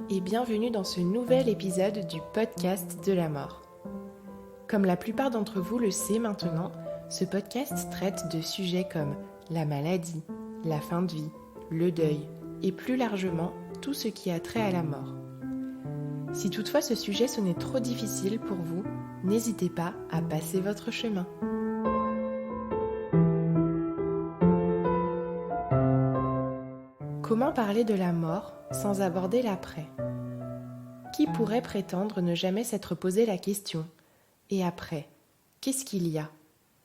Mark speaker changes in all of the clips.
Speaker 1: et bienvenue dans ce nouvel épisode du podcast de la mort. Comme la plupart d'entre vous le savent maintenant, ce podcast traite de sujets comme la maladie, la fin de vie, le deuil et plus largement tout ce qui a trait à la mort. Si toutefois ce sujet sonnait trop difficile pour vous, n'hésitez pas à passer votre chemin. Comment parler de la mort sans aborder l'après ? Qui pourrait prétendre ne jamais s'être posé la question ? Et après, qu'est-ce qu'il y a ?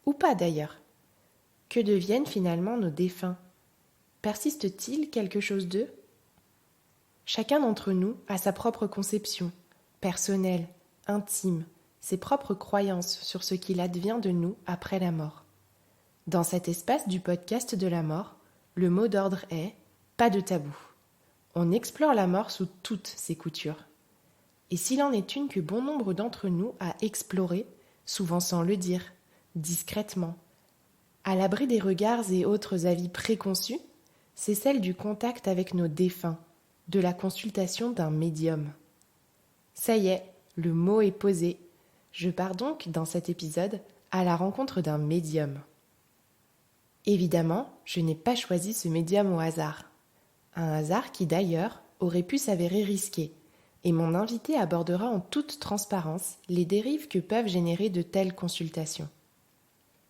Speaker 1: Ou pas d'ailleurs ? Que deviennent finalement nos défunts ? Persiste-t-il quelque chose d'eux ? Chacun d'entre nous a sa propre conception, personnelle, intime, ses propres croyances sur ce qu'il advient de nous après la mort. Dans cet espace du podcast de la mort, le mot d'ordre est « pas de tabou ». On explore la mort sous toutes ses coutures. Et s'il en est une que bon nombre d'entre nous a explorée, souvent sans le dire, discrètement, à l'abri des regards et autres avis préconçus, c'est celle du contact avec nos défunts, de la consultation d'un médium. Ça y est, le mot est posé. Je pars donc, dans cet épisode, à la rencontre d'un médium. Évidemment, je n'ai pas choisi ce médium au hasard. Un hasard qui, d'ailleurs, aurait pu s'avérer risqué. Et mon invité abordera en toute transparence les dérives que peuvent générer de telles consultations.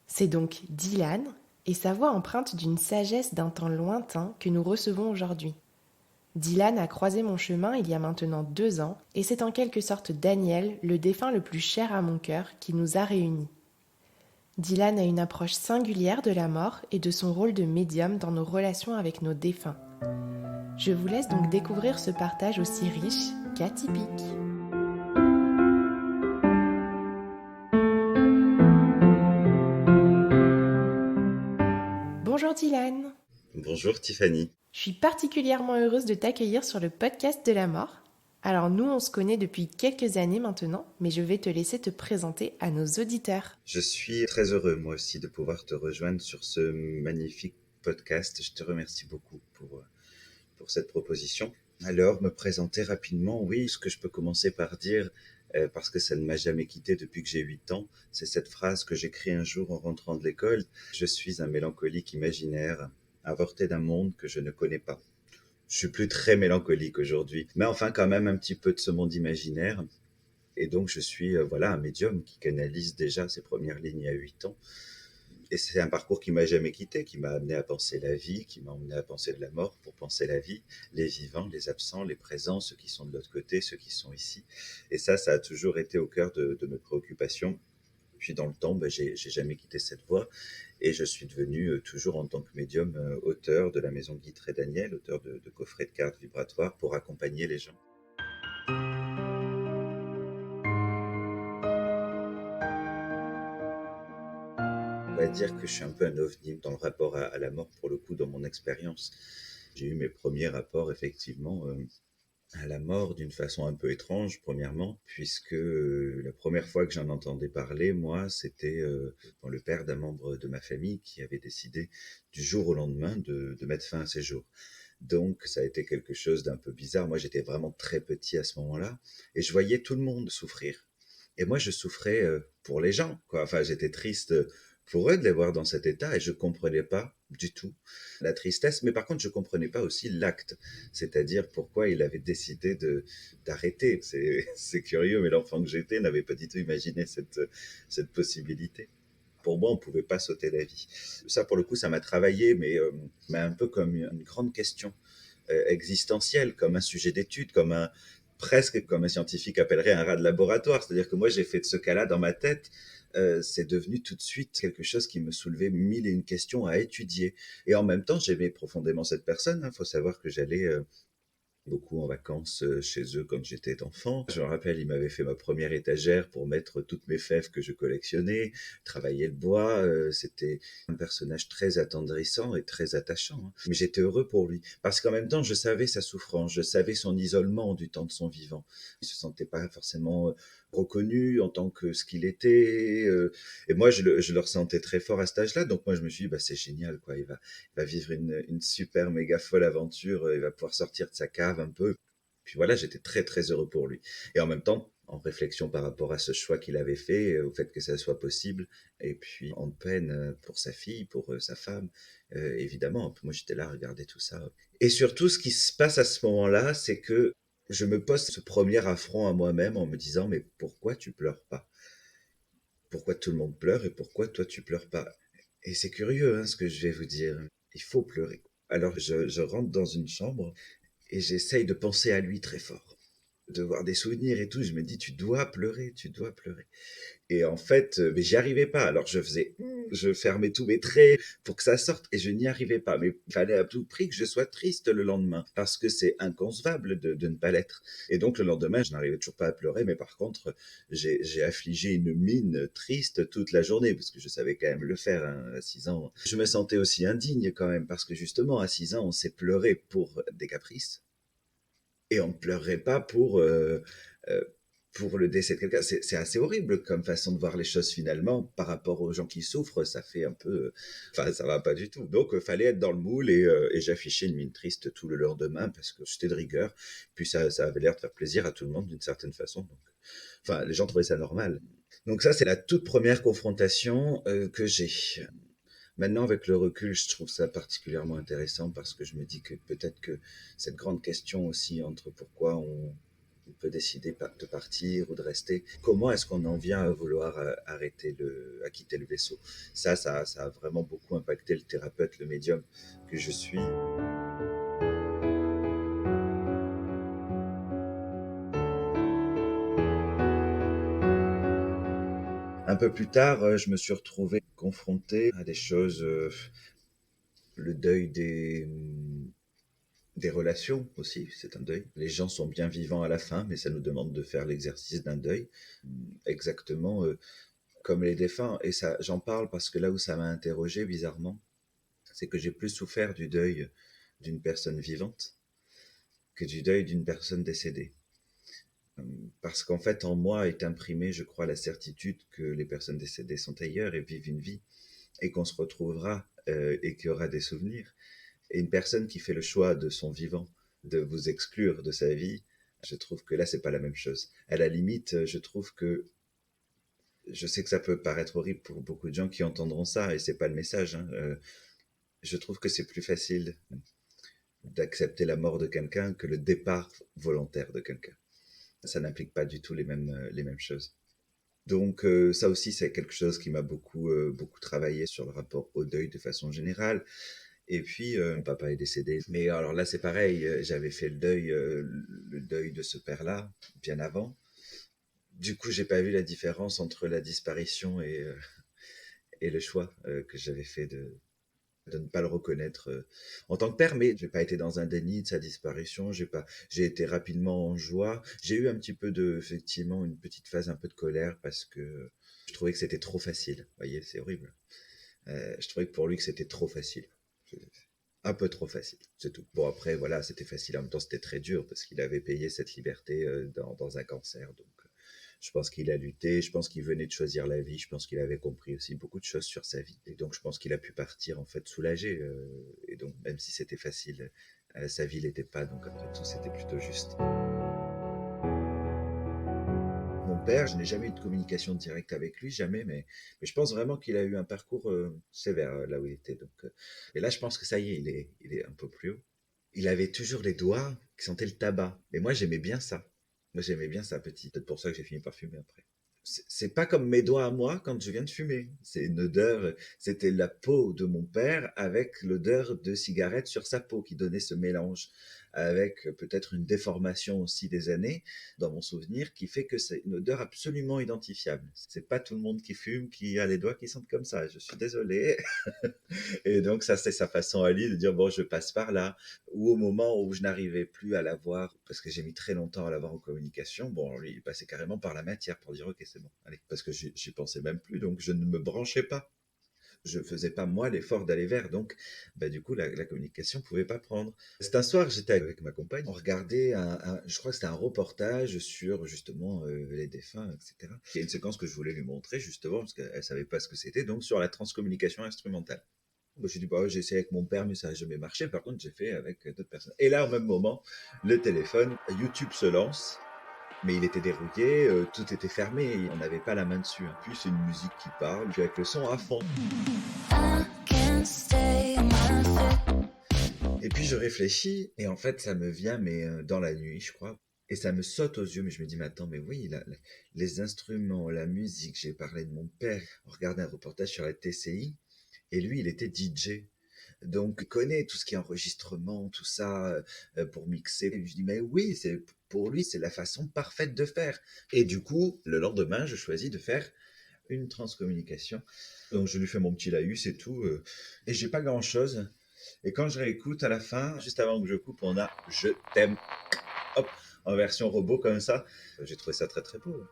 Speaker 1: C'est donc Dylan et sa voix empreinte d'une sagesse d'un temps lointain que nous recevons aujourd'hui. Dylan a croisé mon chemin il y a maintenant 2 ans et c'est en quelque sorte Daniel, le défunt le plus cher à mon cœur, qui nous a réunis. Dylan a une approche singulière de la mort et de son rôle de médium dans nos relations avec nos défunts. Je vous laisse donc découvrir ce partage aussi riche qu'atypique. Bonjour Dylan.
Speaker 2: Bonjour Tiffany.
Speaker 1: Je suis particulièrement heureuse de t'accueillir sur le podcast de la mort. Alors nous, on se connaît depuis quelques années maintenant, mais je vais te laisser te présenter à nos auditeurs.
Speaker 2: Je suis très heureux moi aussi de pouvoir te rejoindre sur ce magnifique podcast. Je te remercie beaucoup pour cette proposition. Alors, me présenter rapidement, oui, ce que je peux commencer par dire, parce que ça ne m'a jamais quitté depuis que j'ai 8 ans, c'est cette phrase que j'écris un jour en rentrant de l'école. Je suis un mélancolique imaginaire, avorté d'un monde que je ne connais pas. Je suis plus très mélancolique aujourd'hui, mais enfin quand même un petit peu de ce monde imaginaire. Et donc je suis un médium qui canalise déjà ses premières lignes à 8 ans. Et c'est un parcours qui m'a jamais quitté, qui m'a amené à penser la vie, qui m'a amené à penser de la mort pour penser la vie, les vivants, les absents, les présents, ceux qui sont de l'autre côté, ceux qui sont ici. Et ça a toujours été au cœur de mes préoccupations. Puis dans le temps, j'ai jamais quitté cette voie et je suis devenu toujours en tant que médium auteur de la maison Guitry Daniel, auteur de coffrets de cartes vibratoires pour accompagner les gens. On va dire que je suis un peu un ovni dans le rapport à la mort, pour le coup, dans mon expérience. J'ai eu mes premiers rapports, effectivement, à la mort d'une façon un peu étrange, premièrement, puisque la première fois que j'en entendais parler, moi, c'était dans le père d'un membre de ma famille qui avait décidé du jour au lendemain de mettre fin à ses jours. Donc, ça a été quelque chose d'un peu bizarre. Moi, j'étais vraiment très petit à ce moment-là et je voyais tout le monde souffrir. Et moi, je souffrais pour les gens, quoi. Enfin, j'étais triste pour eux de les voir dans cet état et je comprenais pas du tout la tristesse. Mais par contre, je comprenais pas aussi l'acte, c'est-à-dire pourquoi il avait décidé d'arrêter. C'est curieux, mais l'enfant que j'étais n'avait pas du tout imaginé cette possibilité. Pour moi, on pouvait pas sauter la vie. Ça, pour le coup, ça m'a travaillé, mais un peu comme une grande question existentielle, comme un sujet d'étude, presque comme un scientifique appellerait un rat de laboratoire. C'est-à-dire que moi, j'ai fait de ce cas-là dans ma tête, c'est devenu tout de suite quelque chose qui me soulevait mille et une questions à étudier. Et en même temps, j'aimais profondément cette personne. Il faut savoir que j'allais beaucoup en vacances chez eux quand j'étais enfant. Je me rappelle, il m'avait fait ma première étagère pour mettre toutes mes fèves que je collectionnais, travailler le bois. C'était un personnage très attendrissant et très attachant, hein. Mais j'étais heureux pour lui, parce qu'en même temps, je savais sa souffrance, je savais son isolement du temps de son vivant. Il se sentait pas forcément reconnu en tant que ce qu'il était. Et moi, je le ressentais très fort à cet âge-là. Donc moi, je me suis dit, c'est génial, quoi. Il va vivre une super méga folle aventure. Il va pouvoir sortir de sa cave un peu. puis voilà, j'étais très, très heureux pour lui. Et en même temps, en réflexion par rapport à ce choix qu'il avait fait, au fait que ça soit possible, et puis en peine pour sa fille, pour sa femme, évidemment. Moi, j'étais là à regarder tout ça. Et surtout, ce qui se passe à ce moment-là, c'est que je me pose ce premier affront à moi-même en me disant, mais pourquoi tu pleures pas? Pourquoi tout le monde pleure et pourquoi toi tu pleures pas? Et c'est curieux, hein, ce que je vais vous dire. Il faut pleurer. Alors je rentre dans une chambre et j'essaye de penser à lui très fort, de voir des souvenirs et tout. Je me dis, tu dois pleurer, tu dois pleurer. Et en fait, mais j'y arrivais pas. Alors je faisais, je fermais tous mes traits pour que ça sorte et je n'y arrivais pas. Mais il fallait à tout prix que je sois triste le lendemain parce que c'est inconcevable de ne pas l'être. Et donc le lendemain, je n'arrivais toujours pas à pleurer, mais par contre, j'ai affligé une mine triste toute la journée parce que je savais quand même le faire hein, à 6 ans. Je me sentais aussi indigne quand même parce que justement à 6 ans, on sait pleurer pour des caprices et on ne pleurerait pas euh, pour le décès de quelqu'un. C'est assez horrible comme façon de voir les choses finalement par rapport aux gens qui souffrent. Ça fait un peu. Enfin, ça va pas du tout. Donc, fallait être dans le moule et j'affichais une mine triste tout le lendemain parce que j'étais de rigueur. Puis ça avait l'air de faire plaisir à tout le monde d'une certaine façon. Donc, enfin, les gens trouvaient ça normal. Donc, ça, c'est la toute première confrontation que j'ai. Maintenant, avec le recul, je trouve ça particulièrement intéressant parce que je me dis que peut-être que cette grande question aussi entre pourquoi on peut décider de partir ou de rester, comment est-ce qu'on en vient à vouloir à quitter le vaisseau. Ça a vraiment beaucoup impacté le thérapeute, le médium que je suis. Un peu plus tard, je me suis retrouvé confronté à des choses, le deuil des relations aussi, c'est un deuil. Les gens sont bien vivants à la fin, mais ça nous demande de faire l'exercice d'un deuil, exactement comme les défunts. Et ça, j'en parle parce que là où ça m'a interrogé bizarrement, c'est que j'ai plus souffert du deuil d'une personne vivante que du deuil d'une personne décédée. Parce qu'en fait, en moi est imprimée, je crois, la certitude que les personnes décédées sont ailleurs et vivent une vie, et qu'on se retrouvera et qu'il y aura des souvenirs. Et une personne qui fait le choix de son vivant de vous exclure de sa vie, je trouve que là, c'est pas la même chose. À la limite, je trouve que je sais que ça peut paraître horrible pour beaucoup de gens qui entendront ça, et c'est pas le message. Hein. Je trouve que c'est plus facile d'accepter la mort de quelqu'un que le départ volontaire de quelqu'un. Ça n'implique pas du tout les mêmes choses. Donc ça aussi, c'est quelque chose qui m'a beaucoup travaillé sur le rapport au deuil de façon générale. Et puis, mon papa est décédé. Mais alors là, c'est pareil, j'avais fait le deuil de ce père-là, bien avant. Du coup, j'ai pas vu la différence entre la disparition et le choix que j'avais fait de ne pas le reconnaître en tant que père, mais j'ai pas été dans un déni de sa disparition, j'ai été rapidement en joie. J'ai eu un petit peu effectivement, une petite phase un peu de colère parce que je trouvais que c'était trop facile. Vous voyez, c'est horrible. Je trouvais que pour lui que c'était trop facile. Un peu trop facile, c'est tout. Bon, après, voilà, c'était facile. En même temps, c'était très dur parce qu'il avait payé cette liberté dans un cancer. Donc, je pense qu'il a lutté. Je pense qu'il venait de choisir la vie. Je pense qu'il avait compris aussi beaucoup de choses sur sa vie. Et donc, je pense qu'il a pu partir, en fait, soulagé. Et donc, même si c'était facile, sa vie l'était pas. Donc, après tout, c'était plutôt juste. Mon père, je n'ai jamais eu de communication directe avec lui, jamais, mais je pense vraiment qu'il a eu un parcours sévère là où il était. Donc, et là, je pense que ça y est, il est un peu plus haut. Il avait toujours les doigts qui sentaient le tabac. Et moi, j'aimais bien ça. Moi, j'aimais bien ça petit. Peut-être pour ça que j'ai fini par fumer après. C'est pas comme mes doigts à moi quand je viens de fumer. C'est une odeur, c'était la peau de mon père avec l'odeur de cigarette sur sa peau qui donnait ce mélange, avec peut-être une déformation aussi des années dans mon souvenir qui fait que c'est une odeur absolument identifiable. C'est pas tout le monde qui fume qui a les doigts qui sentent comme ça. Je suis désolé. Et donc ça, c'est sa façon à lui de dire bon, je passe par là. Ou au moment où je n'arrivais plus à l'avoir, parce que j'ai mis très longtemps à l'avoir en communication, bon, lui, il passait carrément par la matière pour dire ok, c'est bon, allez, parce que j'y pensais même plus, donc je ne me branchais pas. Je faisais pas moi l'effort d'aller vers, donc bah, du coup la communication pouvait pas prendre. C'est un soir, j'étais avec ma compagne, on regardait je crois que c'était un reportage sur justement les défunts, etc. Il y a une séquence que je voulais lui montrer justement parce qu'elle savait pas ce que c'était, donc sur la transcommunication instrumentale. Moi, j'ai dit, bah, ouais, j'ai essayé avec mon père, mais ça n'a jamais marché. Par contre, j'ai fait avec d'autres personnes. Et là, au même moment, le téléphone, YouTube se lance, mais il était dérouillé, tout était fermé, on n'avait pas la main dessus, hein. Puis c'est une musique qui parle, puis avec le son à fond. Et puis je réfléchis, et en fait, ça me vient, mais dans la nuit, je crois. Et ça me saute aux yeux, mais je me dis, mais attends, mais oui, les instruments, la musique, j'ai parlé de mon père, on regardait un reportage sur la TCI, et lui, il était DJ. Donc, il connaît tout ce qui est enregistrement, tout ça, pour mixer. Et je dis, mais oui, pour lui, c'est la façon parfaite de faire. Et du coup, le lendemain, je choisis de faire une transcommunication. Donc, je lui fais mon petit laïus et tout. Et j'ai pas grand-chose. Et quand je réécoute à la fin, juste avant que je coupe, on a «Je t'aime», hop, en version robot comme ça. J'ai trouvé ça très très beau.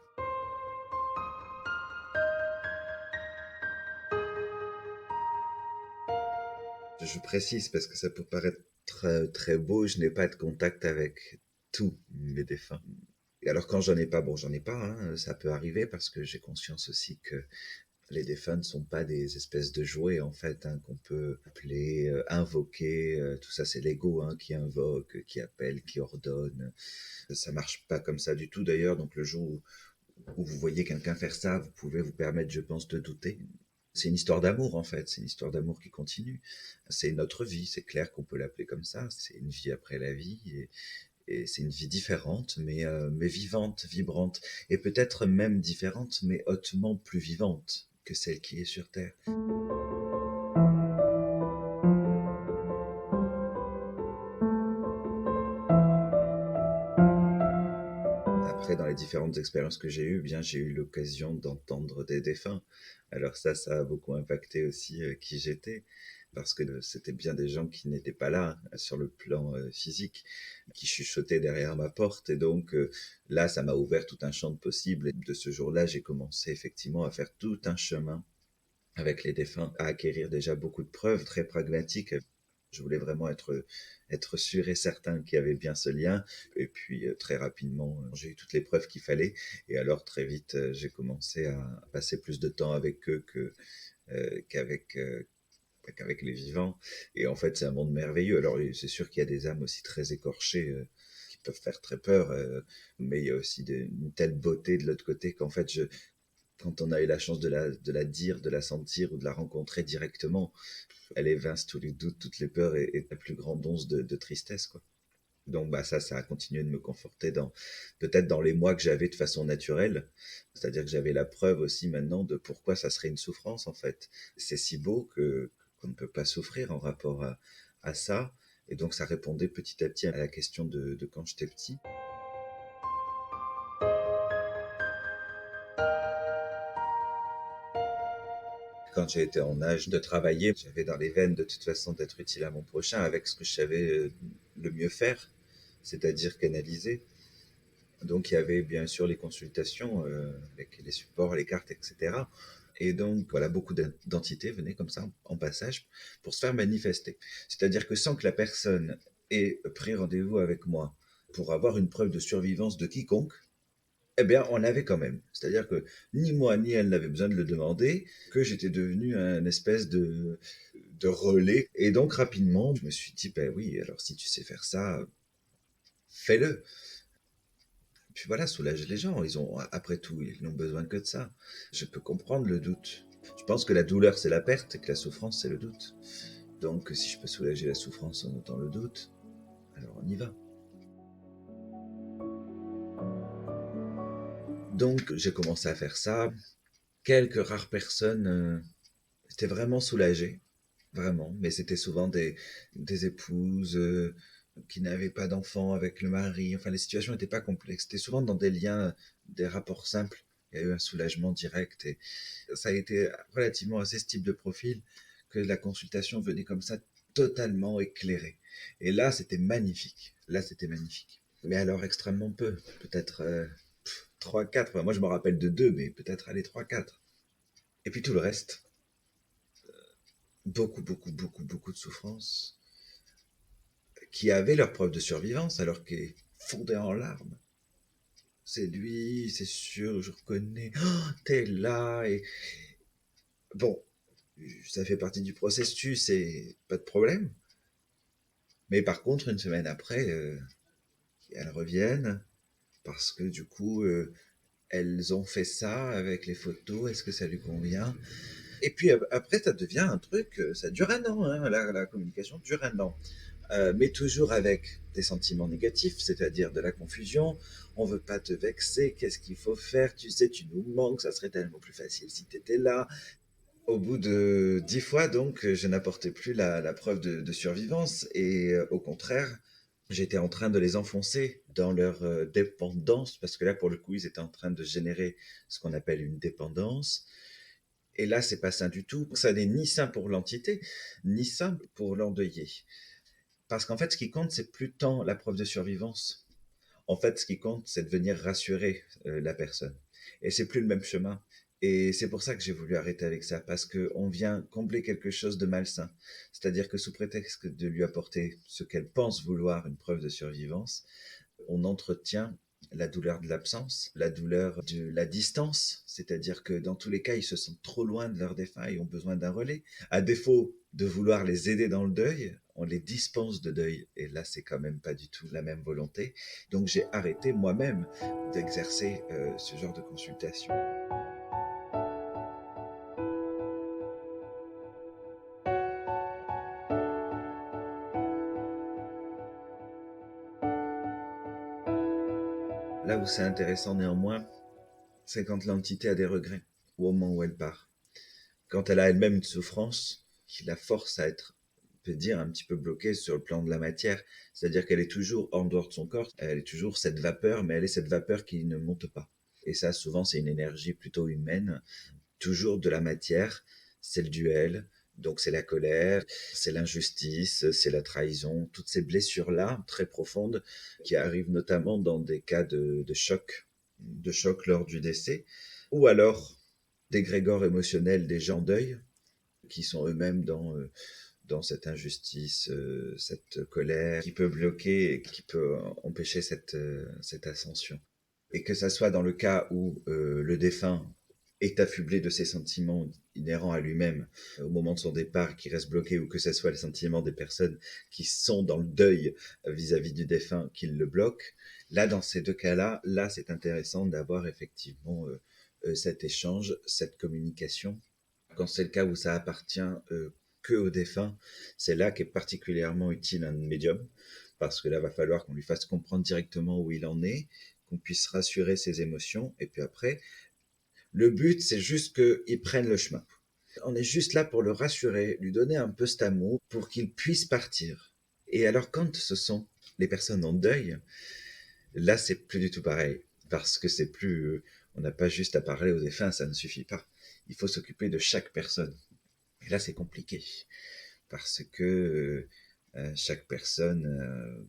Speaker 2: Je précise parce que ça peut paraître très, très beau, je n'ai pas de contact avec tous mes défunts. Et alors quand j'en ai pas, bon j'en ai pas, hein, ça peut arriver parce que j'ai conscience aussi que les défunts ne sont pas des espèces de jouets en fait, hein, qu'on peut appeler, invoquer, tout ça c'est l'ego, hein, qui invoque, qui appelle, qui ordonne. Ça marche pas comme ça du tout d'ailleurs, donc le jour où vous voyez quelqu'un faire ça, vous pouvez vous permettre, je pense, de douter. C'est une histoire d'amour en fait, c'est une histoire d'amour qui continue. C'est notre vie, c'est clair qu'on peut l'appeler comme ça. C'est une vie après la vie et c'est une vie différente, mais vivante, vibrante et peut-être même différente, mais hautement plus vivante que celle qui est sur Terre. Après, dans les différentes expériences que j'ai eues, bien, j'ai eu l'occasion d'entendre des défunts. Alors ça a beaucoup impacté aussi qui j'étais, parce que c'était bien des gens qui n'étaient pas là sur le plan physique, qui chuchotaient derrière ma porte. Et donc là, ça m'a ouvert tout un champ de possibles. Et de ce jour-là, j'ai commencé effectivement à faire tout un chemin avec les défunts, à acquérir déjà beaucoup de preuves très pragmatiques. Je voulais vraiment être sûr et certain qu'il y avait bien ce lien. Et puis très rapidement, j'ai eu toutes les preuves qu'il fallait. Et alors très vite, j'ai commencé à passer plus de temps avec eux euh, qu'avec euh, qu'avec les vivants. Et en fait, c'est un monde merveilleux. Alors c'est sûr qu'il y a des âmes aussi très écorchées qui peuvent faire très peur, mais il y a aussi une telle beauté de l'autre côté qu'en fait, quand on a eu la chance de la dire, de la sentir ou de la rencontrer directement, elle évince tous les doutes, toutes les peurs et la plus grande once de tristesse, quoi. Donc bah ça a continué de me conforter peut-être dans les mois que j'avais de façon naturelle. C'est-à-dire que j'avais la preuve aussi maintenant de pourquoi ça serait une souffrance en fait. C'est si beau qu'on ne peut pas souffrir en rapport à ça. Et donc ça répondait petit à petit à la question de quand j'étais petit. Quand j'ai été en âge de travailler, j'avais dans les veines de toute façon d'être utile à mon prochain avec ce que je savais le mieux faire, c'est-à-dire canaliser. Donc il y avait bien sûr les consultations avec les supports, les cartes, etc. Et donc voilà, beaucoup d'entités venaient comme ça en passage pour se faire manifester. C'est-à-dire que sans que la personne ait pris rendez-vous avec moi pour avoir une preuve de survivance de quiconque, eh bien, on l'avait quand même. C'est-à-dire que ni moi ni elle n'avaient besoin de le demander, que j'étais devenu un espèce de relais. Et donc, rapidement, je me suis dit, ben oui, alors si tu sais faire ça, fais-le. Puis voilà, soulage les gens. Après tout, ils n'ont besoin que de ça. Je peux comprendre le doute. Je pense que la douleur, c'est la perte et que la souffrance, c'est le doute. Donc, si je peux soulager la souffrance en ôtant le doute, alors on y va. Donc, j'ai commencé à faire ça. Quelques rares personnes étaient vraiment soulagées. Vraiment, mais c'était souvent des épouses qui n'avaient pas d'enfants avec le mari. Enfin, les situations n'étaient pas complexes. C'était souvent dans des liens, des rapports simples. Il y a eu un soulagement direct et ça a été relativement assez ce type de profil que la consultation venait comme ça totalement éclairée. Et là, c'était magnifique. Là, c'était magnifique. Mais alors extrêmement peu, peut-être 3, 4. Enfin, moi, je me rappelle de 2, mais peut-être aller 3, 4. Et puis tout le reste, beaucoup, beaucoup, beaucoup, beaucoup de souffrance qui avaient leur preuve de survivance alors qu'il est fondé en larmes. C'est lui, c'est sûr, je reconnais. Oh, t'es là et bon, Ça fait partie du processus et pas de problème. Mais par contre, une semaine après, elles reviennent parce que du coup, elles ont fait ça avec les photos, est-ce que ça lui convient? Et puis après, ça devient un truc, ça dure un an, hein, la communication dure un an. Mais toujours avec des sentiments négatifs, c'est-à-dire de la confusion. On veut pas te vexer, qu'est-ce qu'il faut faire? Tu sais, tu nous manques, ça serait tellement plus facile si tu étais là. Au bout de 10 fois, donc, je n'apportais plus la preuve de survivance et au contraire, j'étais en train de les enfoncer dans leur dépendance parce que là, pour le coup, ils étaient en train de générer ce qu'on appelle une dépendance. Et là, c'est pas sain du tout. Ça n'est ni sain pour l'entité, ni sain pour l'endeuillé. Parce qu'en fait, ce qui compte, c'est plus tant la preuve de survivance. En fait, ce qui compte, c'est de venir rassurer la personne. Et c'est plus le même chemin. Et c'est pour ça que j'ai voulu arrêter avec ça, parce qu'on vient combler quelque chose de malsain. C'est-à-dire que sous prétexte de lui apporter ce qu'elle pense vouloir, une preuve de survivance, on entretient la douleur de l'absence, la douleur de la distance, c'est-à-dire que dans tous les cas, ils se sentent trop loin de leurs défunts et ont besoin d'un relais. À défaut de vouloir les aider dans le deuil, on les dispense de deuil. Et là, c'est quand même pas du tout la même volonté. Donc j'ai arrêté moi-même d'exercer ce genre de consultation. Là où c'est intéressant néanmoins, c'est quand l'entité a des regrets, au moment où elle part. Quand elle a elle-même une souffrance qui la force à être, on peut dire, un petit peu bloquée sur le plan de la matière, c'est-à-dire qu'elle est toujours en dehors de son corps, elle est toujours cette vapeur, mais elle est cette vapeur qui ne monte pas. Et ça, souvent, c'est une énergie plutôt humaine, toujours de la matière, c'est le duel, donc c'est la colère, c'est l'injustice, c'est la trahison, toutes ces blessures-là, très profondes, qui arrivent notamment dans des cas de choc lors du décès, ou alors d'égrégores émotionnels des gens en deuil, qui sont eux-mêmes dans cette injustice, cette colère qui peut bloquer et qui peut empêcher cette ascension. Et que ça soit dans le cas où le défunt est affublé de ses sentiments inhérents à lui-même au moment de son départ, qui reste bloqué, ou que ce soit les sentiments des personnes qui sont dans le deuil vis-à-vis du défunt qui le bloquent. Là, dans ces deux cas-là, là, c'est intéressant d'avoir effectivement cet échange, cette communication. Quand c'est le cas où ça appartient que au défunt, c'est là qu'est particulièrement utile un médium, parce que là, va falloir qu'on lui fasse comprendre directement où il en est, qu'on puisse rassurer ses émotions, et puis après, le but, c'est juste qu'il prenne le chemin. On est juste là pour le rassurer, lui donner un peu cet amour pour qu'il puisse partir. Et alors, quand ce sont les personnes en deuil, là, c'est plus du tout pareil. Parce que c'est plus, on n'a pas juste à parler aux défunts, ça ne suffit pas. Il faut s'occuper de chaque personne. Et là, c'est compliqué. Parce que chaque personne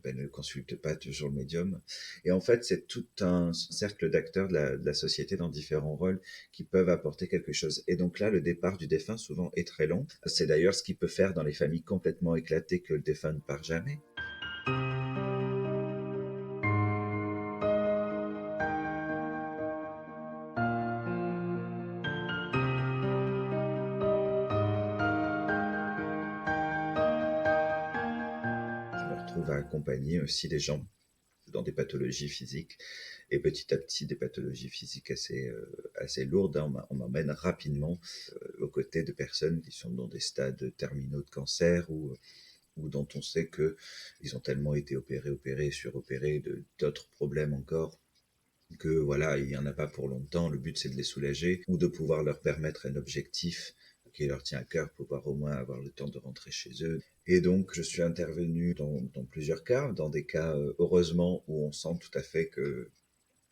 Speaker 2: ne consulte pas toujours le médium. Et en fait, c'est tout un cercle d'acteurs de la société dans différents rôles qui peuvent apporter quelque chose. Et donc là, le départ du défunt souvent est très long. C'est d'ailleurs ce qui peut faire dans les familles complètement éclatées que le défunt ne part jamais. Je me retrouve à accompagner aussi des gens dans des pathologies physiques et petit à petit des pathologies physiques assez lourdes. On m'emmène rapidement aux côtés de personnes qui sont dans des stades terminaux de cancer ou dont on sait qu'ils ont tellement été opérés, suropérés, d'autres problèmes encore, que voilà, il n'y en a pas pour longtemps. Le but, c'est de les soulager ou de pouvoir leur permettre un objectif qui leur tient à cœur, pouvoir au moins avoir le temps de rentrer chez eux. Et donc, je suis intervenu dans plusieurs cas, dans des cas, heureusement, où on sent tout à fait que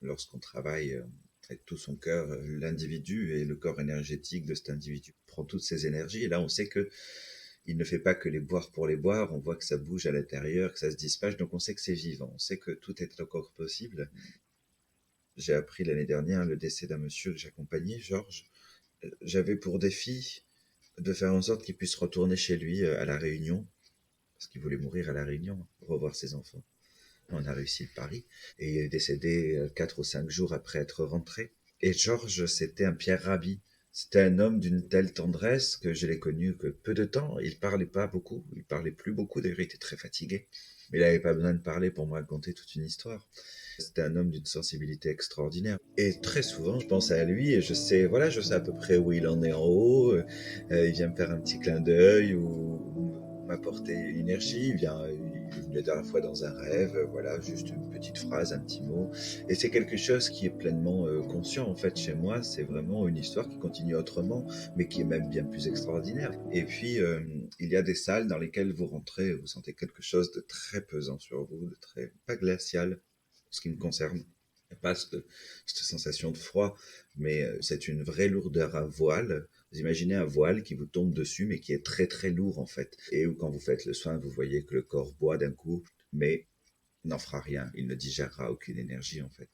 Speaker 2: lorsqu'on travaille avec tout son cœur, l'individu et le corps énergétique de cet individu prend toutes ses énergies. Et là, on sait que il ne fait pas que les boire pour les boire, on voit que ça bouge à l'intérieur, que ça se dispatche, donc on sait que c'est vivant, on sait que tout est encore possible. J'ai appris l'année dernière le décès d'un monsieur que j'accompagnais, Georges. J'avais pour défi de faire en sorte qu'il puisse retourner chez lui à La Réunion, parce qu'il voulait mourir à La Réunion, revoir ses enfants. On a réussi le pari, et il est décédé 4 ou 5 jours après être rentré. Et Georges, c'était un Pierre Rabhi C'était un homme d'une telle tendresse que je l'ai connu que peu de temps. Il parlait pas beaucoup, il parlait plus beaucoup, d'ailleurs il était très fatigué. Mais il n'avait pas besoin de parler pour me raconter toute une histoire. C'était un homme d'une sensibilité extraordinaire. Et très souvent, je pense à lui et voilà, je sais à peu près où il en est en haut. Il vient me faire un petit clin d'œil ou m'apporter l'énergie. Il est venu la dernière fois dans un rêve, voilà, juste une petite phrase, un petit mot. Et c'est quelque chose qui est pleinement conscient en fait chez moi. C'est vraiment une histoire qui continue autrement, mais qui est même bien plus extraordinaire. Et puis il y a des salles dans lesquelles vous rentrez, vous sentez quelque chose de très pesant sur vous, de très pas glacial, ce qui me concerne. Il n'y a pas cette sensation de froid, mais c'est une vraie lourdeur à voile. Vous imaginez un voile qui vous tombe dessus, mais qui est très très lourd en fait. Et où quand vous faites le soin, vous voyez que le corps boit d'un coup, mais n'en fera rien. Il ne digérera aucune énergie en fait.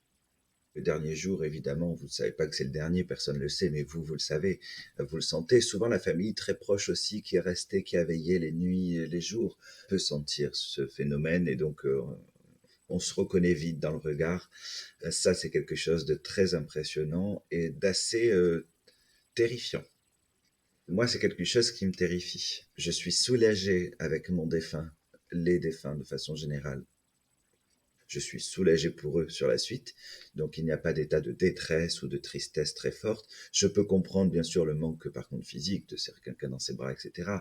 Speaker 2: Le dernier jour, évidemment, vous ne savez pas que c'est le dernier, personne ne le sait, mais vous le savez, vous le sentez. Souvent, la famille très proche aussi, qui est restée, qui a veillé les nuits, les jours, peut sentir ce phénomène et donc on se reconnaît vite dans le regard. Ça, c'est quelque chose de très impressionnant et d'assez terrifiant. Moi, c'est quelque chose qui me terrifie. Je suis soulagé avec mon défunt, les défunts de façon générale. Je suis soulagé pour eux sur la suite. Donc, il n'y a pas d'état de détresse ou de tristesse très forte. Je peux comprendre, bien sûr, le manque, par contre, physique de serrer quelqu'un dans ses bras, etc.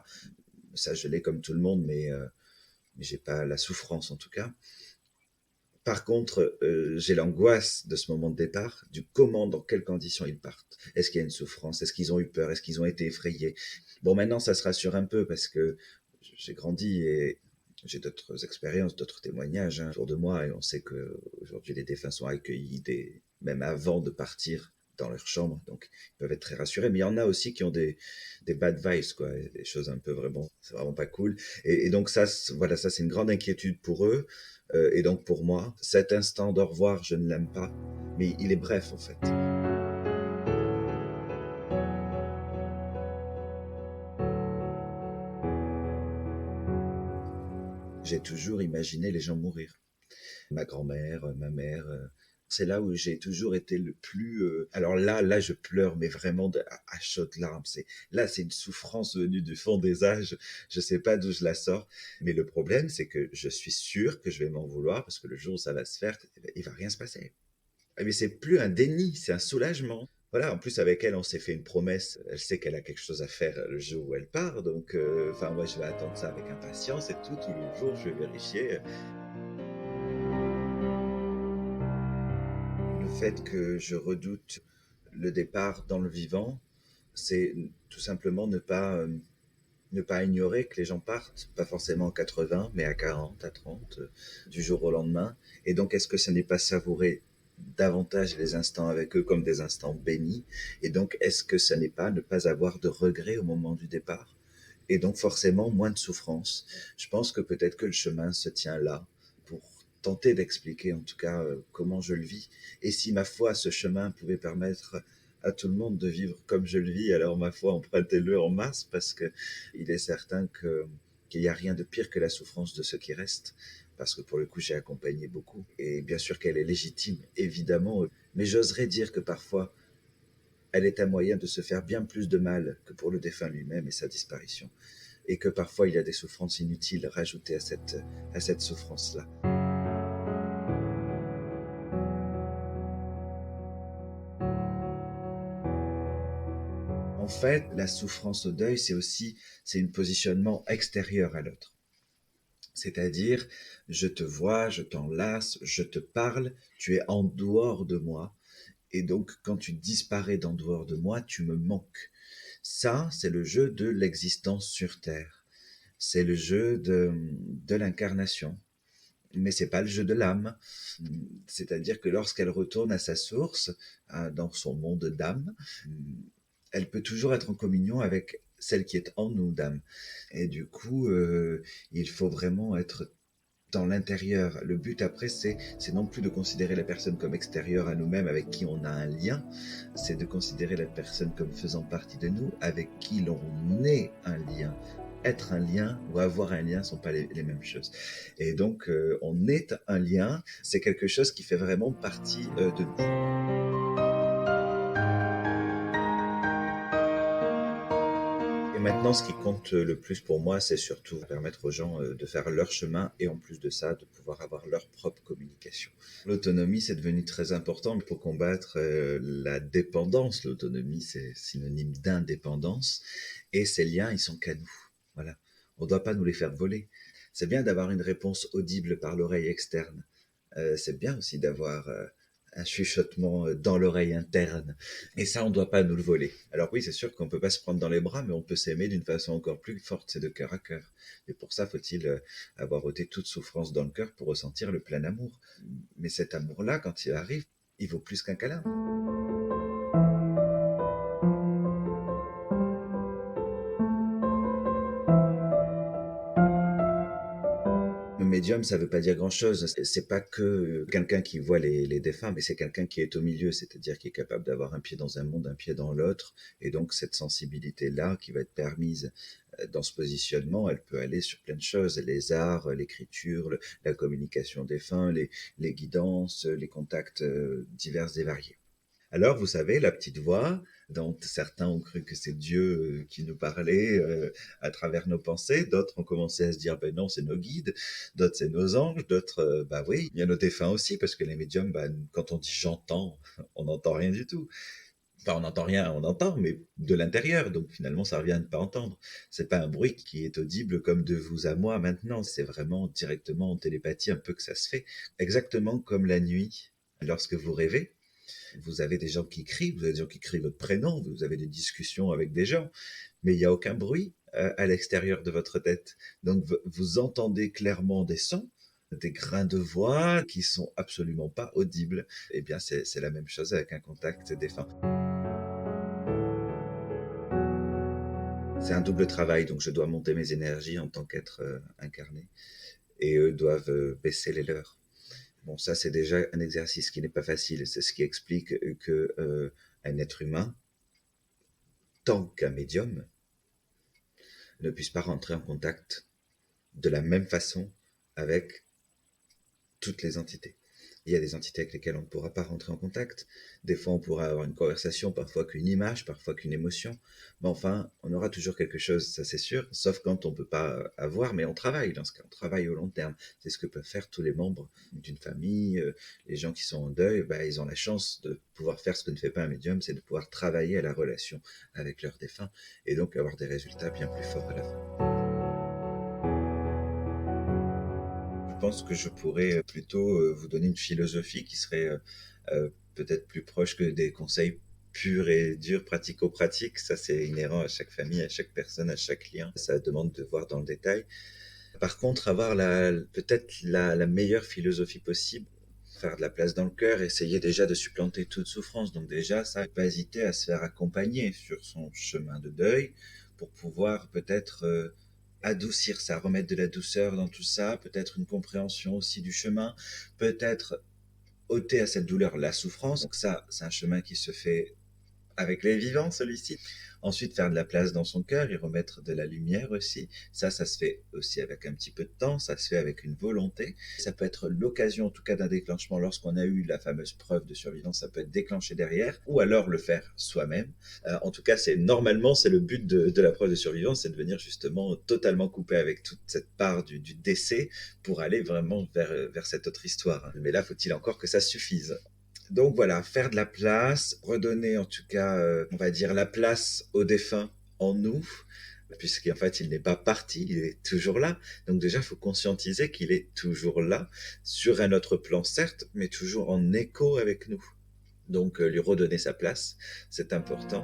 Speaker 2: Ça, je l'ai comme tout le monde, mais j'ai pas la souffrance, en tout cas. Par contre, j'ai l'angoisse de ce moment de départ, du comment, dans quelles conditions ils partent. Est-ce qu'il y a une souffrance? Est-ce qu'ils ont eu peur? Est-ce qu'ils ont été effrayés? Bon, maintenant, ça se rassure un peu parce que j'ai grandi et j'ai d'autres expériences, d'autres témoignages autour de moi et on sait que aujourd'hui les défunts sont accueillis même avant de partir dans leur chambre, donc ils peuvent être très rassurés. Mais il y en a aussi qui ont des bad vibes, quoi, des choses un peu vraiment, c'est vraiment pas cool. Et donc ça, voilà, ça c'est une grande inquiétude pour eux. Et donc pour moi, cet instant d'au revoir, je ne l'aime pas, mais il est bref en fait. J'ai toujours imaginé les gens mourir. Ma grand-mère, ma mère, c'est là où j'ai toujours été le plus. Alors là, je pleure, mais vraiment à chaudes larmes. C'est une souffrance venue du fond des âges. Je sais pas d'où je la sors, mais le problème, c'est que je suis sûr que je vais m'en vouloir parce que le jour où ça va se faire, il va rien se passer. Mais c'est plus un déni, c'est un soulagement. Voilà, en plus avec elle, on s'est fait une promesse. Elle sait qu'elle a quelque chose à faire le jour où elle part, donc enfin moi je vais attendre ça avec impatience et tout. Tous les jours, je vais vérifier. Le fait que je redoute le départ dans le vivant, c'est tout simplement ne pas ignorer que les gens partent, pas forcément à 80, mais à 40, à 30, du jour au lendemain. Et donc, est-ce que ce n'est pas savourer davantage les instants avec eux comme des instants bénis? Et donc, est-ce que ce n'est pas ne pas avoir de regrets au moment du départ? Et donc, forcément, moins de souffrance. Je pense que peut-être que le chemin se tient là pour tenter d'expliquer en tout cas comment je le vis. Et si ma foi, ce chemin pouvait permettre à tout le monde de vivre comme je le vis, alors ma foi, empruntez-le en masse parce que il est certain qu'il n'y a rien de pire que la souffrance de ceux qui restent. Parce que pour le coup, j'ai accompagné beaucoup. Et bien sûr qu'elle est légitime, évidemment. Mais j'oserais dire que parfois, elle est un moyen de se faire bien plus de mal que pour le défunt lui-même et sa disparition. Et que parfois, il y a des souffrances inutiles rajoutées à cette souffrance-là. En fait, la souffrance au deuil, c'est un positionnement extérieur à l'autre. C'est-à-dire, je te vois, je t'enlace, je te parle, tu es en dehors de moi. Et donc, quand tu disparais d'en dehors de moi, tu me manques. Ça, c'est le jeu de l'existence sur Terre. C'est le jeu de l'incarnation. Mais c'est pas le jeu de l'âme. C'est-à-dire que lorsqu'elle retourne à sa source, dans son monde d'âme, elle peut toujours être en communion avec celle qui est en nous d'âme. Et du coup, il faut vraiment être dans l'intérieur. Le but après, c'est non plus de considérer la personne comme extérieure à nous-mêmes, avec qui on a un lien, c'est de considérer la personne comme faisant partie de nous, avec qui l'on est un lien. Être un lien ou avoir un lien ne sont pas les mêmes choses. Et donc, on est un lien, c'est quelque chose qui fait vraiment partie de nous. Maintenant, ce qui compte le plus pour moi, c'est surtout permettre aux gens de faire leur chemin et en plus de ça, de pouvoir avoir leur propre communication. L'autonomie, c'est devenu très important pour combattre la dépendance. L'autonomie, c'est synonyme d'indépendance et ces liens, ils sont qu'à nous. Voilà. On ne doit pas nous les faire voler. C'est bien d'avoir une réponse audible par l'oreille externe. C'est bien aussi d'avoir un chuchotement dans l'oreille interne. Et ça, on ne doit pas nous le voler. Alors oui, c'est sûr qu'on ne peut pas se prendre dans les bras, mais on peut s'aimer d'une façon encore plus forte, c'est de cœur à cœur. Et pour ça, faut-il avoir ôté toute souffrance dans le cœur pour ressentir le plein amour. Mais cet amour-là, quand il arrive, il vaut plus qu'un câlin. Médium, ça veut pas dire grand-chose. C'est pas que quelqu'un qui voit les défunts, mais c'est quelqu'un qui est au milieu, c'est-à-dire qui est capable d'avoir un pied dans un monde, un pied dans l'autre. Et donc, cette sensibilité-là qui va être permise dans ce positionnement, elle peut aller sur plein de choses. Les arts, l'écriture, la communication défunts, les guidances, les contacts divers et variés. Alors, vous savez, la petite voix, dont certains ont cru que c'est Dieu qui nous parlait à travers nos pensées, d'autres ont commencé à se dire, ben non, c'est nos guides, d'autres c'est nos anges, d'autres, bah oui, il y a nos défunts aussi, parce que les médiums, bah, quand on dit j'entends, on n'entend rien du tout. Enfin, on n'entend rien, on entend, mais de l'intérieur, donc finalement, ça revient à ne pas entendre. C'est pas un bruit qui est audible comme de vous à moi maintenant, c'est vraiment directement en télépathie un peu que ça se fait. Exactement comme la nuit, lorsque vous rêvez, vous avez des gens qui crient, vous avez des gens qui crient votre prénom, vous avez des discussions avec des gens, mais il n'y a aucun bruit à l'extérieur de votre tête. Donc vous entendez clairement des sons, des grains de voix qui sont absolument pas audibles. Eh bien, c'est la même chose avec un contact défunt. C'est un double travail, donc je dois monter mes énergies en tant qu'être incarné, et eux doivent baisser les leurs. Bon, ça, c'est déjà un exercice qui n'est pas facile. C'est ce qui explique que un être humain, tant qu'un médium, ne puisse pas rentrer en contact de la même façon avec toutes les entités. Il y a des entités avec lesquelles on ne pourra pas rentrer en contact. Des fois, on pourra avoir une conversation, parfois qu'une image, parfois qu'une émotion. Mais enfin, on aura toujours quelque chose, ça c'est sûr, sauf quand on ne peut pas avoir, mais on travaille dans ce cas, on travaille au long terme. C'est ce que peuvent faire tous les membres d'une famille. Les gens qui sont en deuil, bah, ils ont la chance de pouvoir faire ce que ne fait pas un médium, c'est de pouvoir travailler à la relation avec leurs défunts et donc avoir des résultats bien plus forts à la fin. Je pense que je pourrais plutôt vous donner une philosophie qui serait peut-être plus proche que des conseils purs et durs, pratico-pratiques. Ça, c'est inhérent à chaque famille, à chaque personne, à chaque lien. Ça demande de voir dans le détail. Par contre, avoir peut-être la meilleure philosophie possible, faire de la place dans le cœur, essayer déjà de supplanter toute souffrance. Donc déjà, ça, pas hésiter à se faire accompagner sur son chemin de deuil pour pouvoir peut-être adoucir ça, remettre de la douceur dans tout ça, peut-être une compréhension aussi du chemin, peut-être ôter à cette douleur la souffrance. Donc ça, c'est un chemin qui se fait avec les vivants, celui-ci. Ensuite, faire de la place dans son cœur, y remettre de la lumière aussi. Ça se fait aussi avec un petit peu de temps, ça se fait avec une volonté. Ça peut être l'occasion, en tout cas, d'un déclenchement lorsqu'on a eu la fameuse preuve de survivance, ça peut être déclenché derrière, ou alors le faire soi-même. En tout cas, normalement, c'est le but de la preuve de survivance, c'est de venir justement totalement couper avec toute cette part du décès pour aller vraiment vers cette autre histoire. Mais là, faut-il encore que ça suffise. Donc voilà, faire de la place, redonner en tout cas, on va dire, la place au défunt en nous, puisqu'en fait, il n'est pas parti, il est toujours là. Donc déjà, il faut conscientiser qu'il est toujours là, sur un autre plan certes, mais toujours en écho avec nous. Donc lui redonner sa place, c'est important.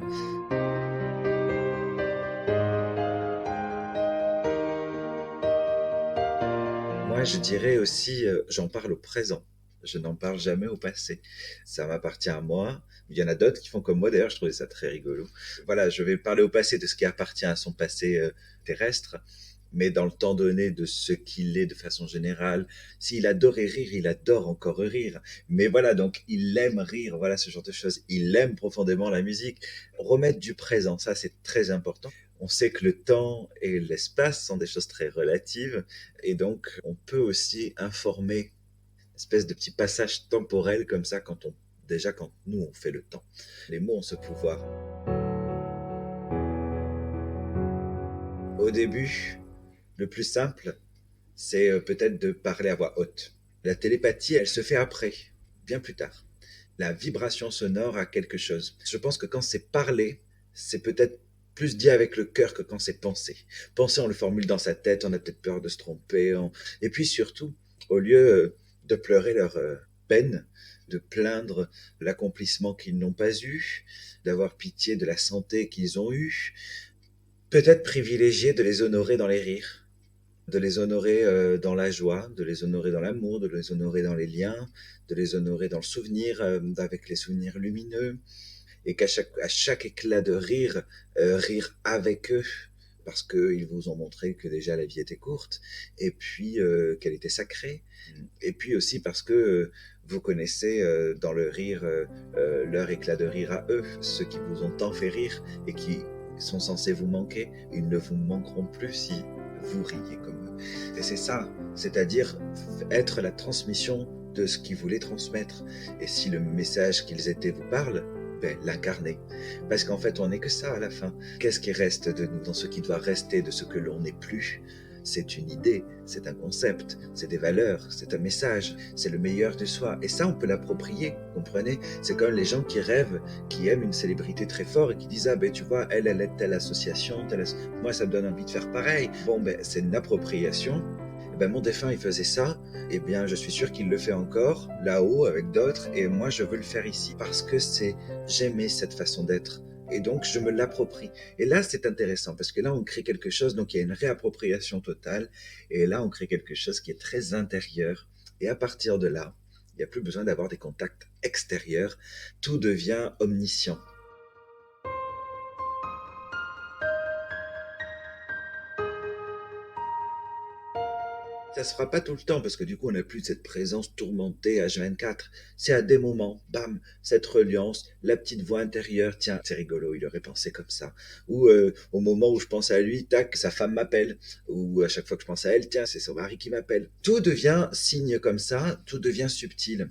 Speaker 2: Moi, je dirais aussi, j'en parle au présent. Je n'en parle jamais au passé. Ça m'appartient à moi. Il y en a d'autres qui font comme moi, d'ailleurs, je trouvais ça très rigolo. Voilà, je vais parler au passé de ce qui appartient à son passé terrestre, mais dans le temps donné de ce qu'il est de façon générale. S'il adorait rire, il adore encore rire. Mais voilà, donc il aime rire, voilà ce genre de choses. Il aime profondément la musique. Remettre du présent, ça c'est très important. On sait que le temps et l'espace sont des choses très relatives, et donc on peut aussi informer une espèce de petit passage temporel comme ça quand nous on fait le temps. Les mots ont ce pouvoir. Au début, le plus simple, c'est peut-être de parler à voix haute. La télépathie, elle se fait après, bien plus tard. La vibration sonore a quelque chose. Je pense que quand c'est parlé, c'est peut-être plus dit avec le cœur que quand c'est pensé. Penser, on le formule dans sa tête, on a peut-être peur de se tromper. Et puis surtout, au lieu de pleurer leur peine, de plaindre l'accomplissement qu'ils n'ont pas eu, d'avoir pitié de la santé qu'ils ont eue, peut-être privilégier de les honorer dans les rires, de les honorer dans la joie, de les honorer dans l'amour, de les honorer dans les liens, de les honorer dans le souvenir, avec les souvenirs lumineux, et à chaque éclat de rire, rire avec eux, parce qu'ils vous ont montré que déjà la vie était courte, et puis qu'elle était sacrée, et puis aussi parce que vous connaissez dans le rire leur éclat de rire à eux, ceux qui vous ont tant fait rire et qui sont censés vous manquer, ils ne vous manqueront plus si vous riez comme eux. Et c'est ça, c'est-à-dire être la transmission de ce qu'ils voulaient transmettre. Et si le message qu'ils étaient vous parle, ben, l'incarner. Parce qu'en fait, on n'est que ça à la fin. Qu'est-ce qui reste de nous dans ce qui doit rester de ce que l'on n'est plus? C'est une idée, c'est un concept, c'est des valeurs, c'est un message, c'est le meilleur de soi. Et ça, on peut l'approprier, comprenez? C'est comme les gens qui rêvent, qui aiment une célébrité très fort et qui disent « Ah ben tu vois, elle est telle association, moi ça me donne envie de faire pareil. » Bon ben c'est une appropriation. Eh ben, mon défunt il faisait ça, eh bien je suis sûr qu'il le fait encore, là-haut avec d'autres, et moi je veux le faire ici parce que j'aimais cette façon d'être. Et donc, je me l'approprie. Et là, c'est intéressant parce que là, on crée quelque chose, donc il y a une réappropriation totale. Et là, on crée quelque chose qui est très intérieur. Et à partir de là, il n'y a plus besoin d'avoir des contacts extérieurs. Tout devient omniscient. Ça se fera pas tout le temps parce que du coup on n'a plus cette présence tourmentée H24. C'est à des moments, bam, cette reliance, la petite voix intérieure, tiens, c'est rigolo, il aurait pensé comme ça. Ou au moment où je pense à lui, tac, sa femme m'appelle. Ou à chaque fois que je pense à elle, tiens, c'est son mari qui m'appelle. Tout devient signe comme ça, tout devient subtil.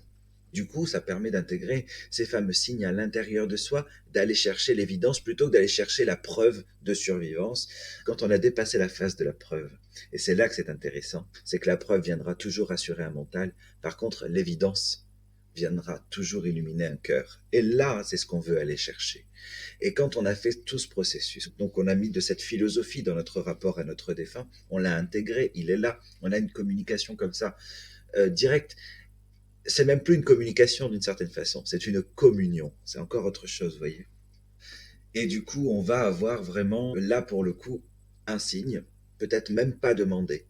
Speaker 2: Du coup, ça permet d'intégrer ces fameux signes à l'intérieur de soi, d'aller chercher l'évidence plutôt que d'aller chercher la preuve de survivance quand on a dépassé la phase de la preuve. Et c'est là que c'est intéressant, c'est que la preuve viendra toujours rassurer un mental, par contre l'évidence viendra toujours illuminer un cœur. Et là, c'est ce qu'on veut aller chercher. Et quand on a fait tout ce processus, donc on a mis de cette philosophie dans notre rapport à notre défunt, on l'a intégré, il est là, on a une communication comme ça, directe. C'est même plus une communication d'une certaine façon, c'est une communion, c'est encore autre chose, vous voyez. Et du coup, on va avoir vraiment, là pour le coup, un signe, peut-être même pas demandé,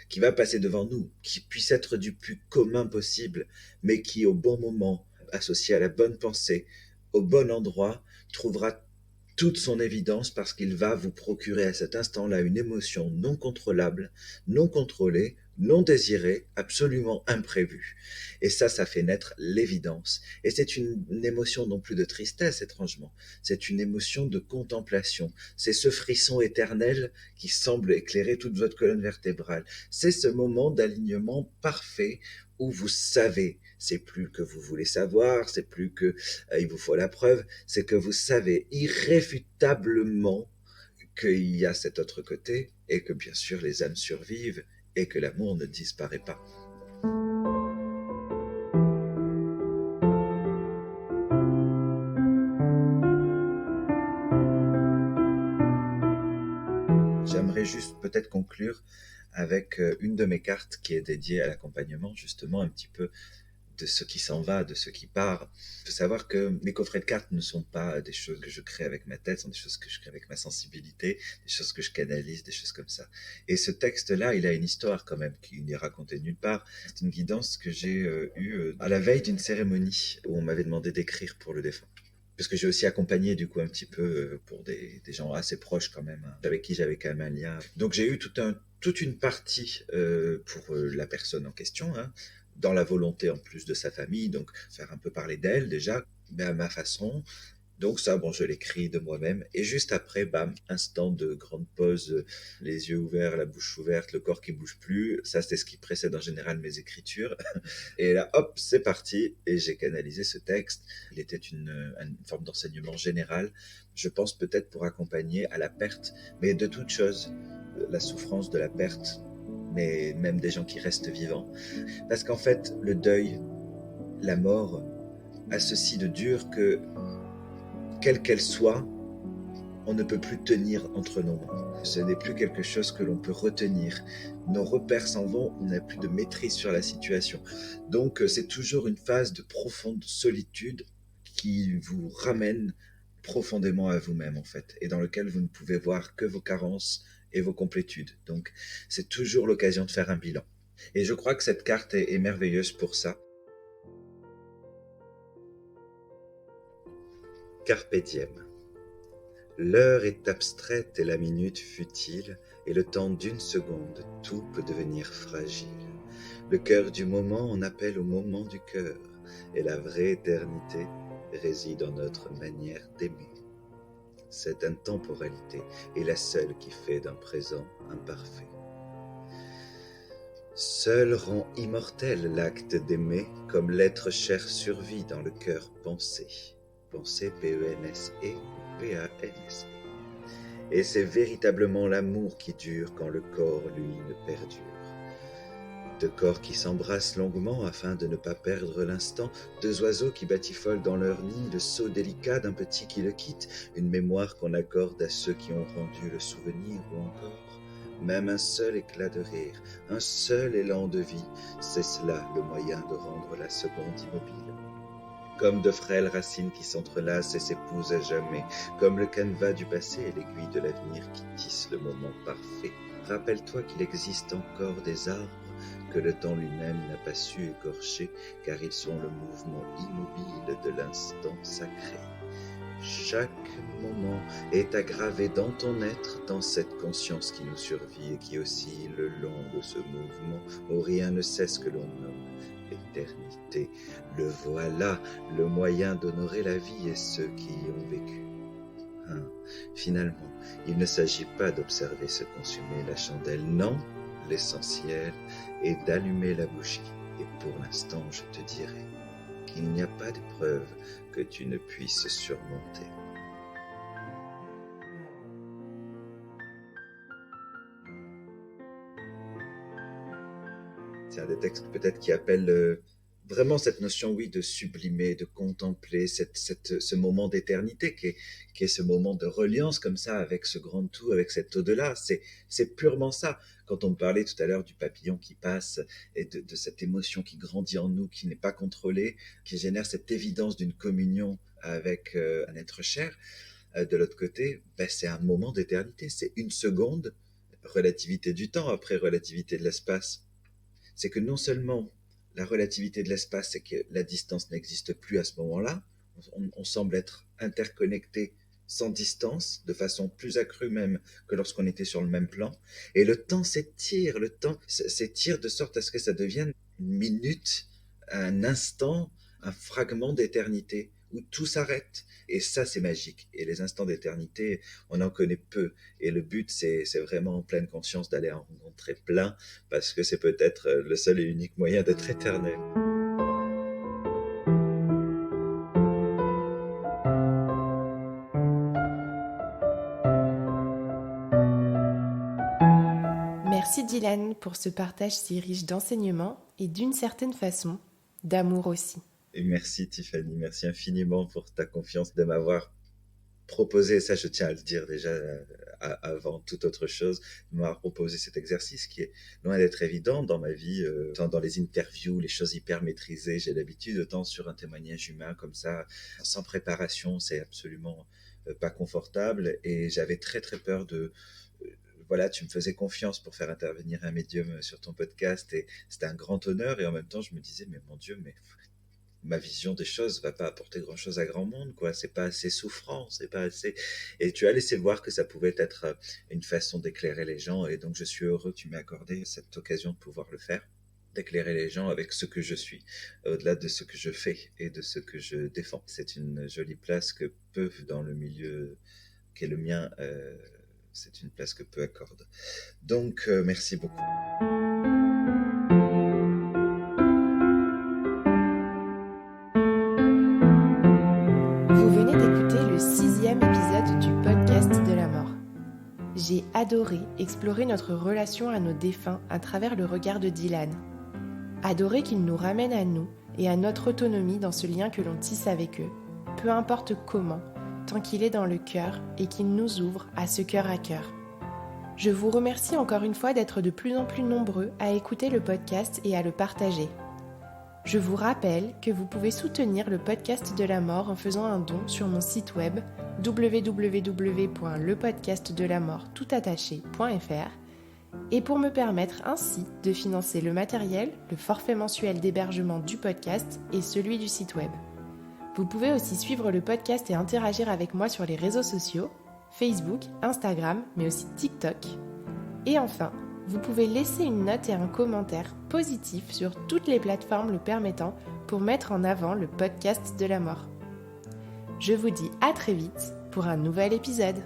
Speaker 2: qui va passer devant nous, qui puisse être du plus commun possible, mais qui au bon moment, associé à la bonne pensée, au bon endroit, trouvera toute son évidence parce qu'il va vous procurer à cet instant-là une émotion non contrôlable, non contrôlée, non désirée, absolument imprévue. Et ça fait naître l'évidence. Et c'est une émotion non plus de tristesse, étrangement. C'est une émotion de contemplation. C'est ce frisson éternel qui semble éclairer toute votre colonne vertébrale. C'est ce moment d'alignement parfait où vous savez, c'est plus que vous voulez savoir, c'est plus que il vous faut la preuve, c'est que vous savez irréfutablement qu'il y a cet autre côté et que bien sûr les âmes survivent et que l'amour ne disparaît pas. J'aimerais juste peut-être conclure avec une de mes cartes qui est dédiée à l'accompagnement, justement un petit peu de ce qui s'en va, de ce qui part. Il faut savoir que mes coffrets de cartes ne sont pas des choses que je crée avec ma tête, ce sont des choses que je crée avec ma sensibilité, des choses que je canalise, des choses comme ça. Et ce texte-là, il a une histoire quand même qui n'est racontée nulle part. C'est une guidance que j'ai eue à la veille d'une cérémonie où on m'avait demandé d'écrire pour le défunt. Parce que j'ai aussi accompagné du coup un petit peu pour des gens assez proches quand même, hein, avec qui j'avais quand même un lien. Donc j'ai eu toute une partie pour la personne en question, hein, dans la volonté en plus de sa famille, donc faire un peu parler d'elle déjà, mais à ma façon. Donc ça, bon, je l'écris de moi-même. Et juste après, bam, instant de grande pause, les yeux ouverts, la bouche ouverte, le corps qui bouge plus. Ça, c'est ce qui précède en général mes écritures. Et là, hop, c'est parti. Et j'ai canalisé ce texte. Il était une forme d'enseignement général. Je pense peut-être pour accompagner à la perte, mais de toute chose. la souffrance de la perte, mais même des gens qui restent vivants. Parce qu'en fait, le deuil, la mort, a ceci de dur que, quelle qu'elle soit, on ne peut plus tenir entre nos mains. Ce n'est plus quelque chose que l'on peut retenir. Nos repères s'en vont, on n'a plus de maîtrise sur la situation. Donc c'est toujours une phase de profonde solitude qui vous ramène profondément à vous-même en fait, et dans lequel vous ne pouvez voir que vos carences et vos complétudes. Donc c'est toujours l'occasion de faire un bilan. Et je crois que cette carte est merveilleuse pour ça. Carpe diem. L'heure est abstraite et la minute futile, et le temps d'une seconde, tout peut devenir fragile. Le cœur du moment en appelle au moment du cœur, et la vraie éternité réside en notre manière d'aimer. Cette intemporalité est la seule qui fait d'un présent imparfait. Seul rend immortel l'acte d'aimer, comme l'être cher survit dans le cœur pensé. Pensée, P-E-N-S-E, P-A-N-S-E. Et c'est véritablement l'amour qui dure quand le corps, lui, ne perdure. Deux corps qui s'embrassent longuement afin de ne pas perdre l'instant, deux oiseaux qui batifolent dans leur nid, le saut délicat d'un petit qui le quitte, une mémoire qu'on accorde à ceux qui ont rendu le souvenir, ou encore même un seul éclat de rire, un seul élan de vie, c'est cela le moyen de rendre la seconde immobile. Comme de frêles racines qui s'entrelacent et s'épousent à jamais, comme le canevas du passé et l'aiguille de l'avenir qui tisse le moment parfait. Rappelle-toi qu'il existe encore des arbres que le temps lui-même n'a pas su écorcher, car ils sont le mouvement immobile de l'instant sacré. Chaque moment est aggravé dans ton être, dans cette conscience qui nous survit et qui oscille le long de ce mouvement où rien ne cesse que l'on nomme éternité. Le voilà, le moyen d'honorer la vie et ceux qui y ont vécu. Finalement, il ne s'agit pas d'observer se consumer la chandelle, non, l'essentiel est d'allumer la bougie. Et pour l'instant, je te dirai qu'il n'y a pas d'épreuve que tu ne puisses surmonter. C'est un des textes peut-être qui appelle vraiment cette notion, oui, de sublimer, de contempler ce moment d'éternité qui est ce moment de reliance comme ça avec ce grand tout, avec cet au-delà. C'est purement ça. Quand on me parlait tout à l'heure du papillon qui passe et de cette émotion qui grandit en nous, qui n'est pas contrôlée, qui génère cette évidence d'une communion avec un être cher, de l'autre côté, c'est un moment d'éternité. C'est une seconde, relativité du temps après relativité de l'espace. C'est que non seulement la relativité de l'espace, c'est que la distance n'existe plus à ce moment-là, on semble être interconnecté sans distance, de façon plus accrue même que lorsqu'on était sur le même plan, et le temps s'étire, de sorte à ce que ça devienne une minute, un instant, un fragment d'éternité, où tout s'arrête. Et ça, c'est magique. Et les instants d'éternité, on en connaît peu. Et le but, c'est vraiment en pleine conscience d'aller en rencontrer plein, parce que c'est peut-être le seul et unique moyen d'être éternel.
Speaker 1: Merci Dylan pour ce partage si riche d'enseignements et d'une certaine façon, d'amour aussi.
Speaker 2: Et merci Tiffany, merci infiniment pour ta confiance de m'avoir proposé, ça je tiens à le dire déjà avant toute autre chose, de m'avoir proposé cet exercice qui est loin d'être évident dans ma vie, tant dans les interviews, les choses hyper maîtrisées, j'ai l'habitude, autant sur un témoignage humain comme ça, sans préparation, c'est absolument pas confortable, et j'avais très très peur voilà, tu me faisais confiance pour faire intervenir un médium sur ton podcast, et c'était un grand honneur, et en même temps je me disais, mais mon Dieu, mais ma vision des choses va pas apporter grand chose à grand monde, quoi. C'est pas assez souffrant, c'est pas assez. Et tu as laissé voir que ça pouvait être une façon d'éclairer les gens, et donc je suis heureux que tu m'aies accordé cette occasion de pouvoir le faire, d'éclairer les gens avec ce que je suis, au-delà de ce que je fais et de ce que je défends. C'est une jolie place que peu dans le milieu qu'est le mien, c'est une place que peu accorde. Donc merci beaucoup.
Speaker 1: Vous venez d'écouter le 6e épisode du podcast de la mort. J'ai adoré explorer notre relation à nos défunts à travers le regard de Dylan. Adoré qu'ils nous ramènent à nous et à notre autonomie dans ce lien que l'on tisse avec eux, peu importe comment, tant qu'il est dans le cœur et qu'il nous ouvre à ce cœur à cœur. Je vous remercie encore une fois d'être de plus en plus nombreux à écouter le podcast et à le partager. Je vous rappelle que vous pouvez soutenir le podcast de la mort en faisant un don sur mon site web www.lepodcastdelamorttoutattaché.fr et pour me permettre ainsi de financer le matériel, le forfait mensuel d'hébergement du podcast et celui du site web. Vous pouvez aussi suivre le podcast et interagir avec moi sur les réseaux sociaux, Facebook, Instagram, mais aussi TikTok. Et enfin, vous pouvez laisser une note et un commentaire positif sur toutes les plateformes le permettant pour mettre en avant le podcast de la mort. Je vous dis à très vite pour un nouvel épisode.